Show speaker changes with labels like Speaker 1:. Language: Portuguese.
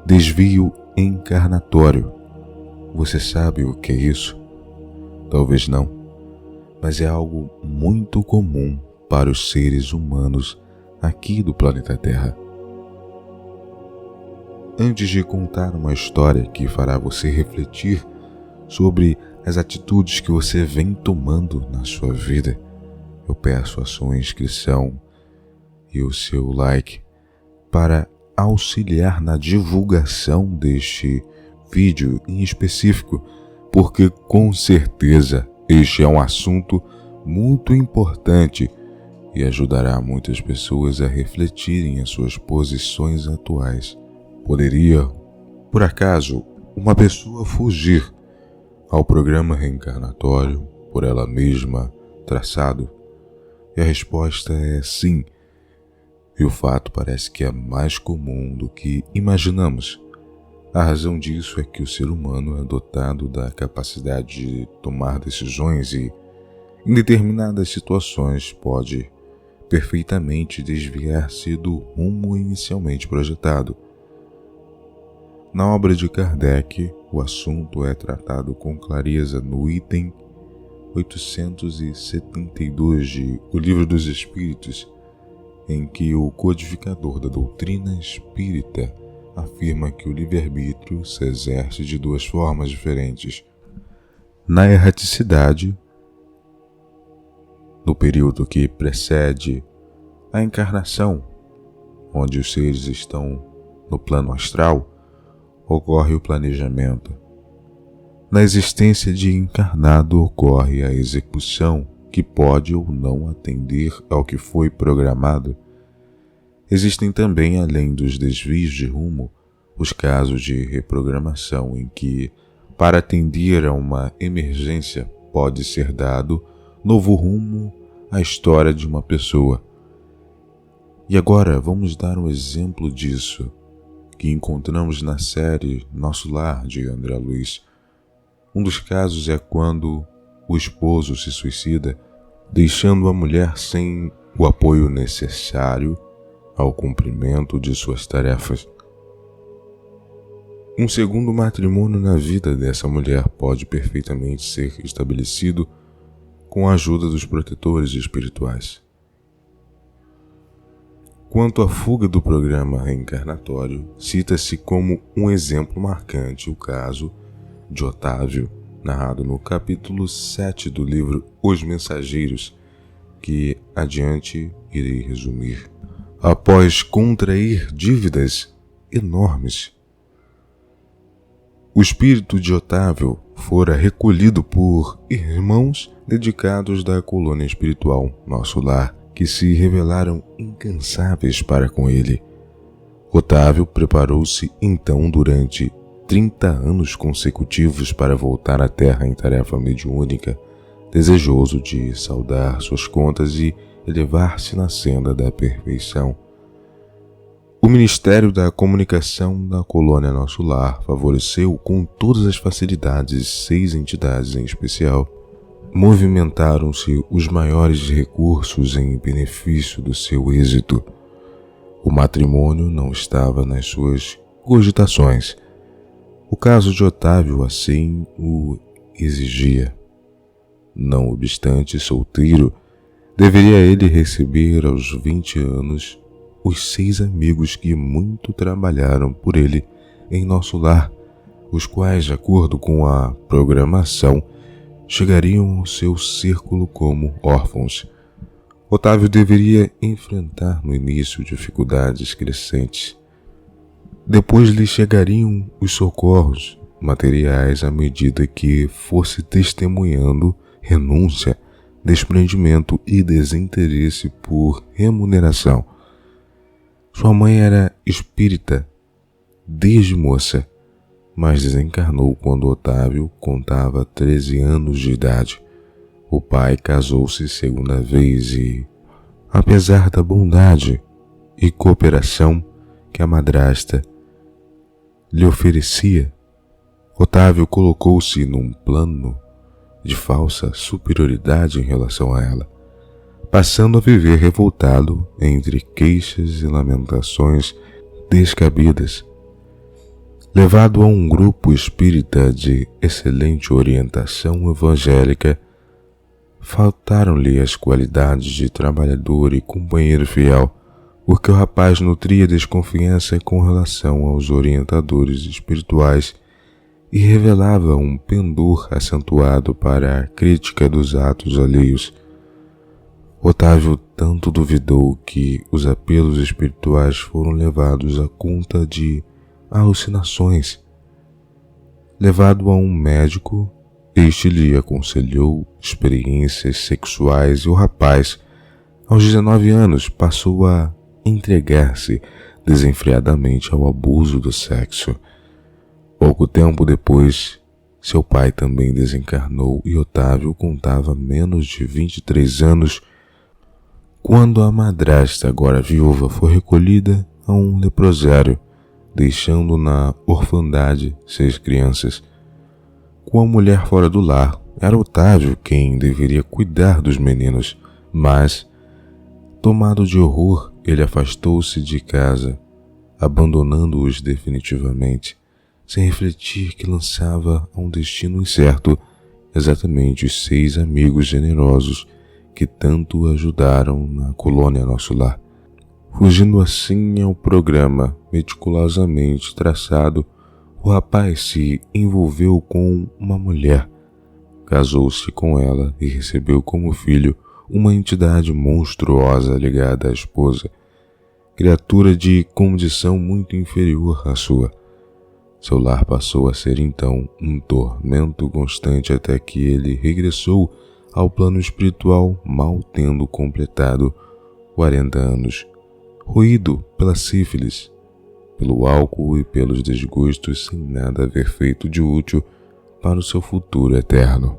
Speaker 1: Desvio encarnatório. Você sabe o que é isso? Talvez não, mas é algo muito comum para os seres humanos aqui do planeta Terra. Antes de contar uma história que fará você refletir sobre as atitudes que você vem tomando na sua vida, eu peço a sua inscrição e o seu like para auxiliar na divulgação deste vídeo em específico, porque com certeza este é um assunto muito importante e ajudará muitas pessoas a refletirem as suas posições atuais. Poderia, por acaso, uma pessoa fugir ao programa reencarnatório por ela mesma traçado? E a resposta é sim. E o fato parece que é mais comum do que imaginamos. A razão disso é que o ser humano é dotado da capacidade de tomar decisões e, em determinadas situações, pode perfeitamente desviar-se do rumo inicialmente projetado. Na obra de Kardec, o assunto é tratado com clareza no item 872 de O Livro dos Espíritos, em que o codificador da doutrina espírita afirma que o livre-arbítrio se exerce de duas formas diferentes: na erraticidade, no período que precede a encarnação, onde os seres estão no plano astral, ocorre o planejamento. Na existência de encarnado ocorre a execução, que pode ou não atender ao que foi programado. Existem também, além dos desvios de rumo, os casos de reprogramação em que, para atender a uma emergência, pode ser dado novo rumo à história de uma pessoa. E agora vamos dar um exemplo disso, que encontramos na série Nosso Lar, de André Luiz. Um dos casos é quando o esposo se suicida, deixando a mulher sem o apoio necessário ao cumprimento de suas tarefas. Um segundo matrimônio na vida dessa mulher pode perfeitamente ser estabelecido com a ajuda dos protetores espirituais. Quanto à fuga do programa reencarnatório, cita-se como um exemplo marcante o caso de Otávio, narrado no capítulo 7 do livro Os Mensageiros, que adiante irei resumir. Após contrair dívidas enormes, o espírito de Otávio fora recolhido por irmãos dedicados da colônia espiritual Nosso Lar, que se revelaram incansáveis para com ele. Otávio preparou-se então durante 30 anos consecutivos para voltar à Terra em tarefa mediúnica, desejoso de saldar suas contas e elevar-se na senda da perfeição. O Ministério da Comunicação da colônia Nosso Lar favoreceu com todas as facilidades 6 entidades em especial. Movimentaram-se os maiores recursos em benefício do seu êxito. O matrimônio não estava nas suas cogitações. O caso de Otávio assim o exigia. Não obstante solteiro, deveria ele receber aos 20 anos os 6 amigos que muito trabalharam por ele em Nosso Lar, os quais, de acordo com a programação, chegariam ao seu círculo como órfãos. Otávio deveria enfrentar no início dificuldades crescentes. Depois lhe chegariam os socorros materiais à medida que fosse testemunhando renúncia, desprendimento e desinteresse por remuneração. Sua mãe era espírita desde moça, mas desencarnou quando Otávio contava 13 anos de idade. O pai casou-se segunda vez e, apesar da bondade e cooperação que a madrasta lhe oferecia, Otávio colocou-se num plano de falsa superioridade em relação a ela, passando a viver revoltado entre queixas e lamentações descabidas. Levado a um grupo espírita de excelente orientação evangélica, faltaram-lhe as qualidades de trabalhador e companheiro fiel, porque o rapaz nutria desconfiança com relação aos orientadores espirituais e revelava um pendor acentuado para a crítica dos atos alheios. Otávio tanto duvidou que os apelos espirituais foram levados à conta de alucinações. Levado a um médico, este lhe aconselhou experiências sexuais e o rapaz, aos 19 anos, passou a entregar-se desenfreadamente ao abuso do sexo. Pouco tempo depois, seu pai também desencarnou e Otávio contava menos de 23 anos quando a madrasta, agora viúva, foi recolhida a um leprosário, deixando na orfandade 6 crianças. Com a mulher fora do lar, era Otávio quem deveria cuidar dos meninos, mas, tomado de horror, ele afastou-se de casa, abandonando-os definitivamente, sem refletir que lançava a um destino incerto exatamente os 6 amigos generosos que tanto o ajudaram na colônia Nosso Lar. Fugindo assim ao programa meticulosamente traçado, o rapaz se envolveu com uma mulher, casou-se com ela e recebeu como filho uma entidade monstruosa ligada à esposa, criatura de condição muito inferior à sua. Seu lar passou a ser então um tormento constante até que ele regressou ao plano espiritual, mal tendo completado 40 anos. Roído pela sífilis, pelo álcool e pelos desgostos, sem nada haver feito de útil para o seu futuro eterno.